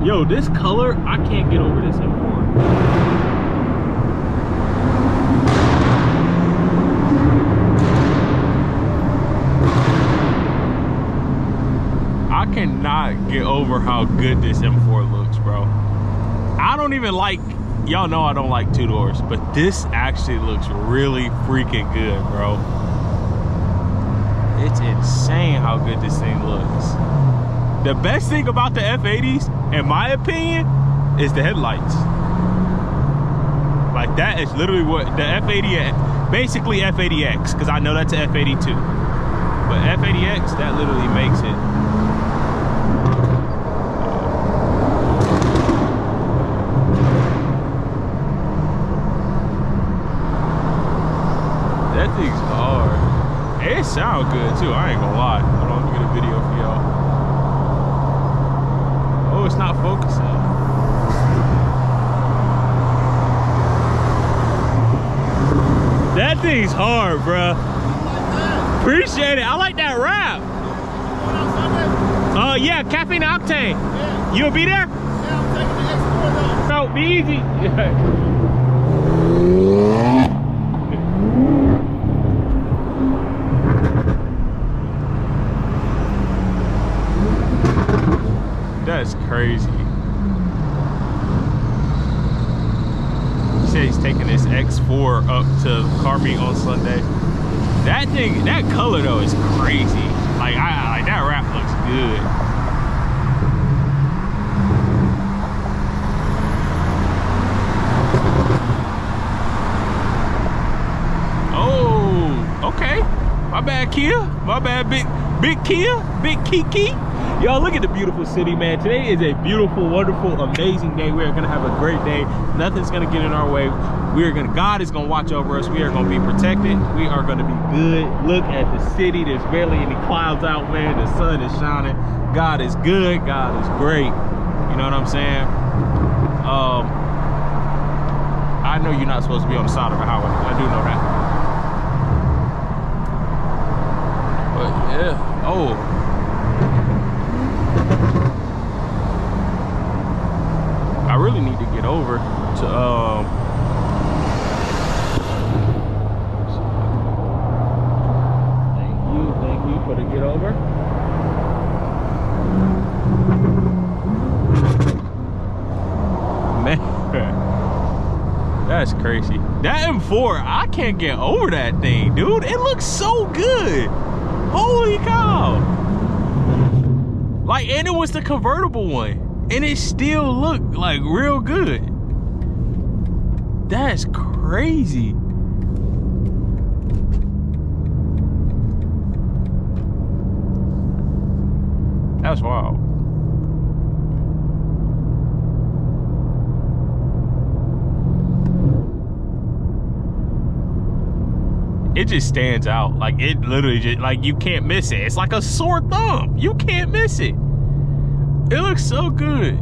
Yo, this color, I can't get over this M4. I cannot get over how good this M4 looks, bro. I don't even like, y'all know I don't like two doors, but this actually looks really freaking good, bro. It's insane how good this thing looks. The best thing about the F80s, in my opinion, is the headlights. Like that is literally what the F80, basically F80X, because I know that's an F82. But F80X, that literally makes it. That thing's hard. It sounds good too, I ain't gonna lie. Hold on, let me get a video for y'all. Oh, it's not focusing. That thing's hard, bruh. Appreciate it. I like that rap. Yeah, Caffeine Octane. Yeah. You'll be there? Yeah, I'm taking the X4 though. No, be easy. That's crazy. He said he's taking this X4 up to CARMEET on Sunday. That thing, that color though is crazy. Like like that wrap looks good. Oh, okay. My bad, Kia. My bad, big Kia, big Kiki. Y'all, look at the beautiful city, man. Today is a beautiful, wonderful, amazing day. We are gonna have a great day. Nothing's gonna get in our way. God is gonna watch over us. We are gonna be protected. We are gonna be good. Look at the city. There's barely any clouds out, man. The sun is shining. God is good. God is great. You know what I'm saying? I know you're not supposed to be on the side of a highway. I do know that. But yeah. Oh. I really need to get over to thank you for the get over. Man, that's crazy. That M4, I can't get over that thing, dude. It looks so good. Holy cow. Like, and it was the convertible one. And it still looked like real good. That's crazy. That's wild. It just stands out. Like, it literally just, like, you can't miss it. It's like a sore thumb. You can't miss it. It looks so good.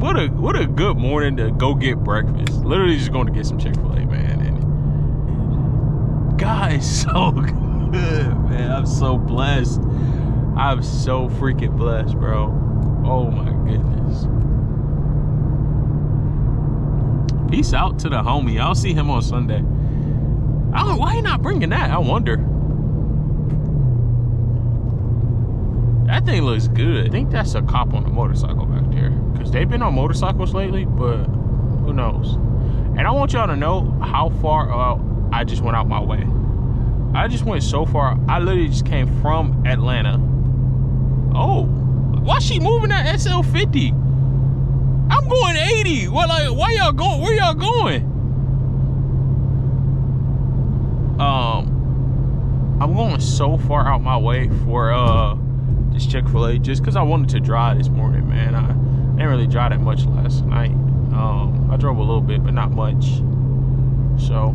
What a good morning to go get breakfast. Literally just going to get some Chick-fil-A, man. And God is so good, man. I'm so blessed. I'm so freaking blessed, bro. Oh my goodness. Peace out to the homie. I'll see him on Sunday. I don't know why he not bringing that. I wonder. That thing looks good. I think that's a cop on the motorcycle back there, because they've been on motorcycles lately, but who knows. And I want y'all to know how far I just went out my way. I just went so far. I literally just came from Atlanta. Oh, why she moving that SL50? I'm going 80. What, like, why y'all going? Where y'all going? I'm going so far out my way for this Chick-fil-A just because I wanted to drive this morning, man. I didn't really drive that much last night. I drove a little bit, but not much. So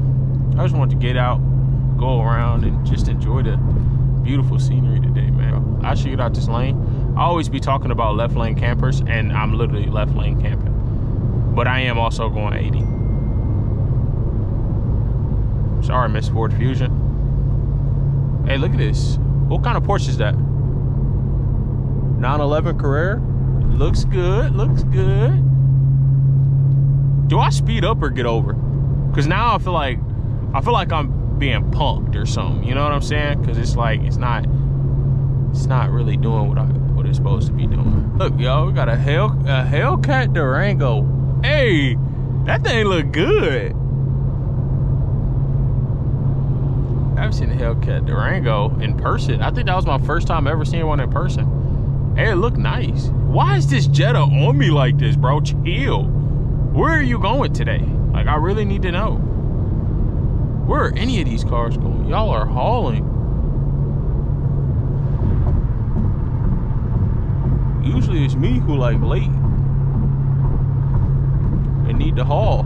I just wanted to get out, go around, and just enjoy the beautiful scenery today, man. I should get out this lane. I always be talking about left lane campers, and I'm literally left lane camping. But I am also going 80. Sorry, Miss Ford Fusion. Hey, look at this. What kind of Porsche is that? 911 Carrera? Looks good, looks good. Do I speed up or get over? Because now I feel like I'm being punked or something. You know what I'm saying? Because it's like it's not really doing what it's supposed to be doing. Look, yo, we got a Hellcat Durango. Hey, that thing look good. I've seen a Hellcat Durango in person. I think that was my first time ever seeing one in person. Hey, it looked nice. Why is this Jetta on me like this, bro? Chill. Where are you going today? Like, I really need to know. Where are any of these cars going? Y'all are hauling. Usually it's me who like late and need to haul.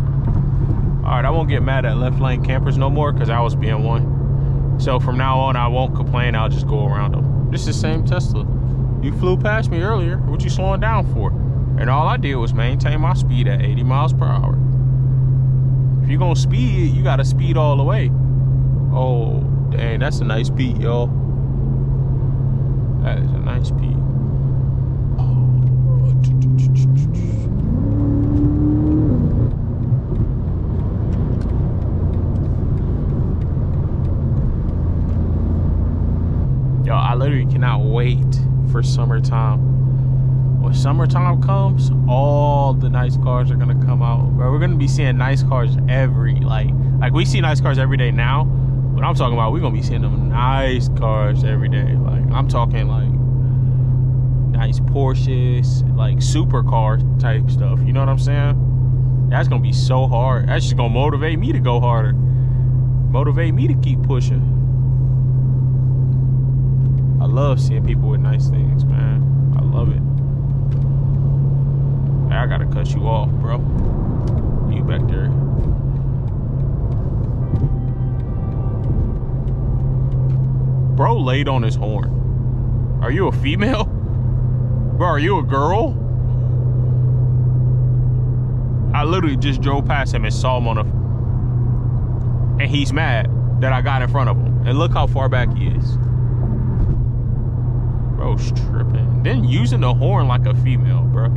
All right, I won't get mad at left lane campers no more because I was being one. So from now on, I won't complain. I'll just go around them. This is the same Tesla. You flew past me earlier. What you slowing down for? And all I did was maintain my speed at 80 miles per hour. If you're gonna speed, you gotta speed all the way. Oh, dang, that's a nice beat, y'all. That is a nice beat. Yo, I literally cannot wait for summertime. When summertime comes, all the nice cars are gonna come out. Bro, we're gonna be seeing nice cars every, like we see nice cars every day now, but I'm talking about we're gonna be seeing them nice cars every day. Like, I'm talking like nice Porsches, like supercar type stuff. You know what I'm saying? That's gonna be so hard. That's just gonna motivate me to go harder. Motivate me to keep pushing. I love seeing people with nice things, man. I love it. Hey, I gotta cut you off, bro. You back there. Bro laid on his horn. Are you a female? Bro, are you a girl? I literally just drove past him and saw him on a... And he's mad that I got in front of him. And look how far back he is. Bro's tripping. Then using the horn like a female, bro.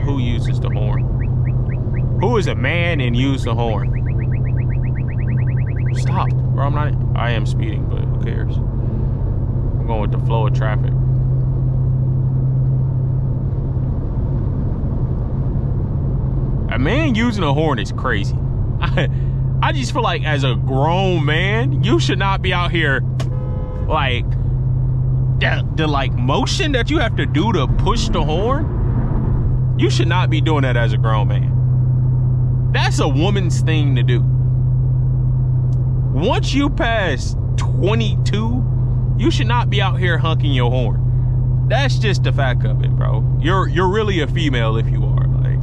Who uses the horn? Who is a man and use the horn? Stop, bro. I am speeding, but who cares? I'm going with the flow of traffic. A man using a horn is crazy. I just feel like as a grown man, you should not be out here like the like motion that you have to do to push the horn. You should not be doing that as a grown man. That's a woman's thing to do. Once you pass 22, you should not be out here honking your horn. That's just the fact of it, bro. You're really a female if you are. Like,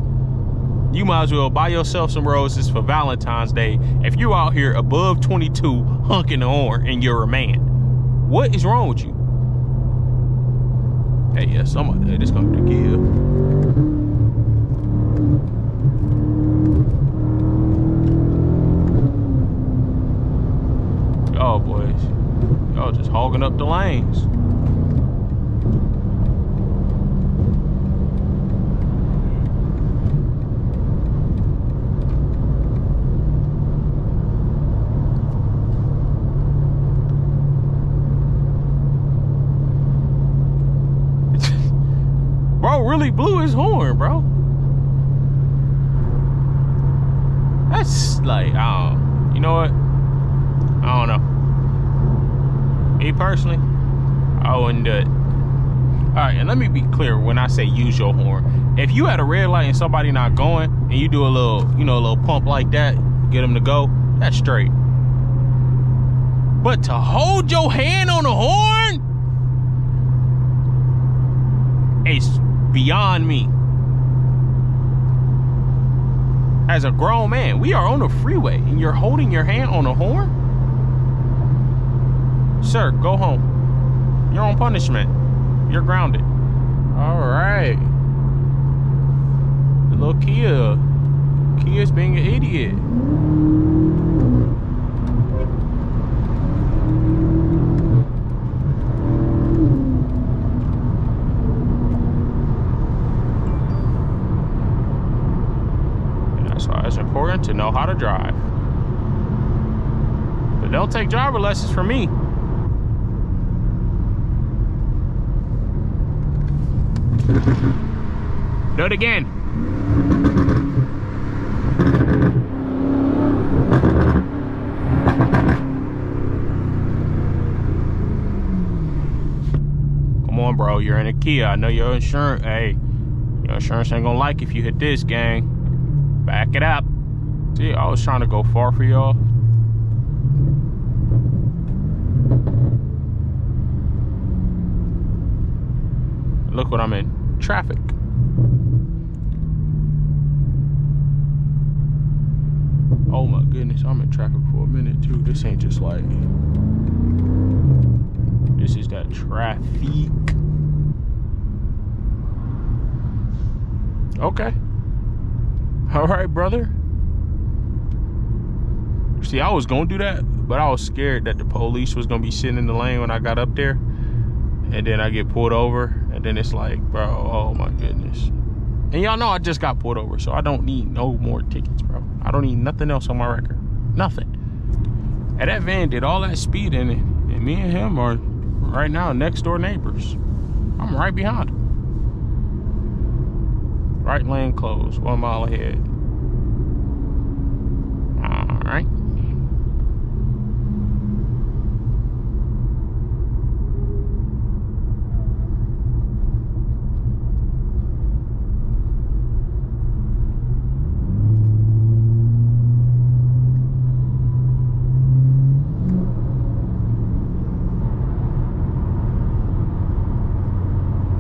you might as well buy yourself some roses for Valentine's Day if you're out here above 22 honking the horn and you're a man. What is wrong with you? Hey, yeah, somebody this gonna give. Y'all boys, y'all just hogging up the lanes. Bro really blew his horn, bro. That's like, you know what? I don't know. Me personally, I wouldn't do it. All right, and let me be clear when I say use your horn. If you had a red light and somebody not going, and you do a little, you know, a little pump like that, get them to go, that's straight. But to hold your hand on the horn, it's beyond me. As a grown man, we are on a freeway and you're holding your hand on a horn? Sir, go home. You're on punishment. You're grounded. All right. The little Kia's being an idiot. most important to know how to drive. But don't take driver lessons from me. Do it again. Come on, bro. You're in a Kia. I know your insurance. Hey, your insurance ain't gonna like if you hit this, gang. Back it up. See, I was trying to go far for y'all. Look what I'm in. Traffic. Oh my goodness, I'm in traffic for a minute too. This ain't just like, this is that traffic. Okay. All right, brother. See, I was gonna do that, but I was scared that the police was gonna be sitting in the lane when I got up there. And then I get pulled over, and then it's like, bro, oh my goodness. And y'all know I just got pulled over, so I don't need no more tickets, bro. I don't need nothing else on my record. Nothing. And that van did all that speeding, and me and him are right now next door neighbors. I'm right behind him. Right lane closed, 1 mile ahead. All right.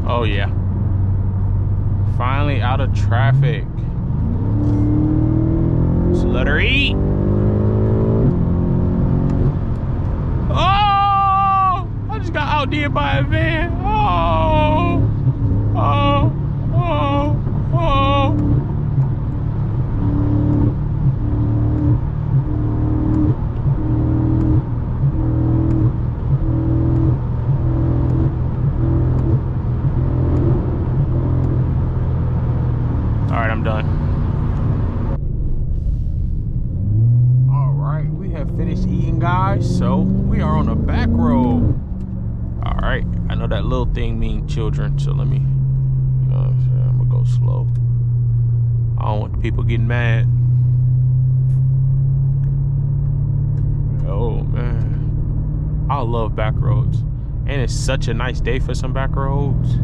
Oh yeah. Finally out of traffic. Sluttery. Oh! I just got outdid by a van. Oh! Oh! Oh! Oh! I'm done. All right, we have finished eating, guys, so we are on a back road. All right, I know that little thing means children, so let me, you know what I'm saying, I'm gonna go slow. I don't want the people getting mad. Oh man, I love back roads, and it's such a nice day for some back roads.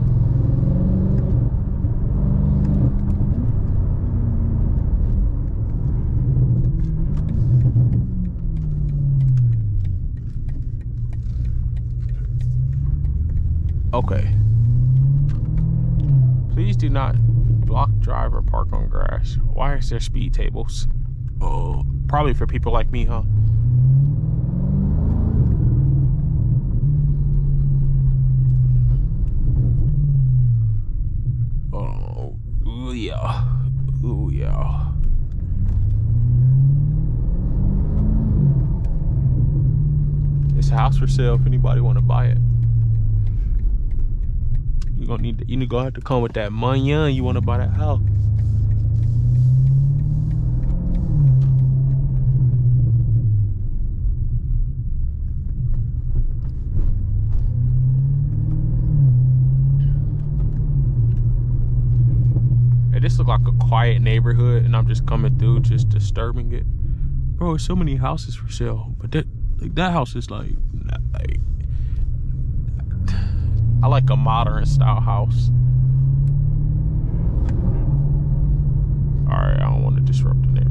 Okay. Please do not block, drive, or park on grass. Why is there speed tables? Oh, probably for people like me, huh? Oh, ooh yeah. Ooh yeah. It's a house for sale if anybody want to buy it. You gonna have to come with that money. You want to buy that house. Hey, this looks like a quiet neighborhood, and I'm just coming through, just disturbing it. Bro, there's so many houses for sale, but that house is like I like a modern style house. All right, I don't want to disrupt the neighborhood.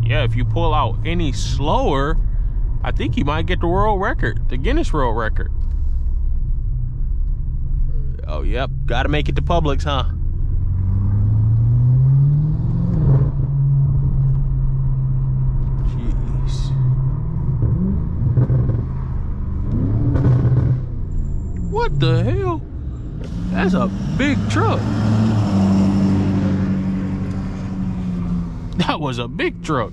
If you pull out any slower, I think you might get the world record, the Guinness World Record. Oh, yep. Gotta make it to Publix, huh? Jeez. What the hell? That's a big truck. That was a big truck.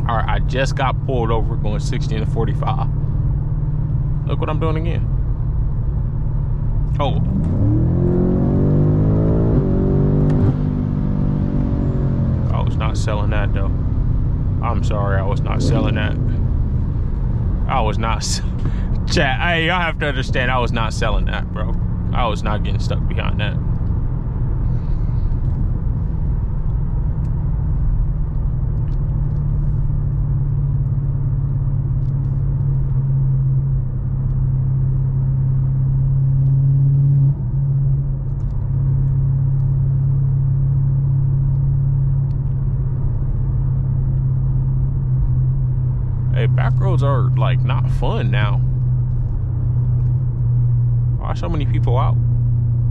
All right, I just got pulled over going 60 and 45. Look what I'm doing again. Oh. I was not selling that though. I'm sorry, I was not selling that. I was not. Chat, hey, y'all have to understand, I was not selling that, bro. I was not getting stuck behind that. Hey, back roads are like not fun now. Why are so many people out?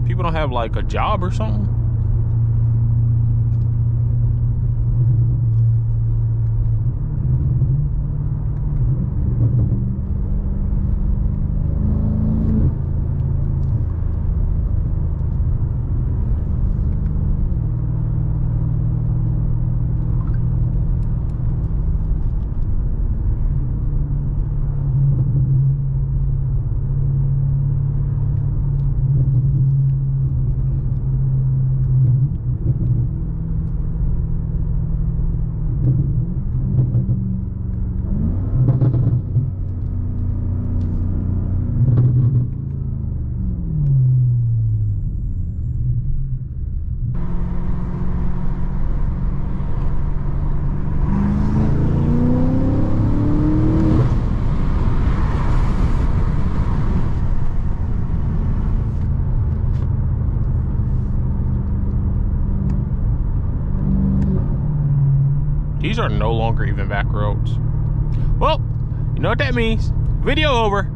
People don't have like a job or something? These are no longer even back roads. Well, you know what that means. Video over.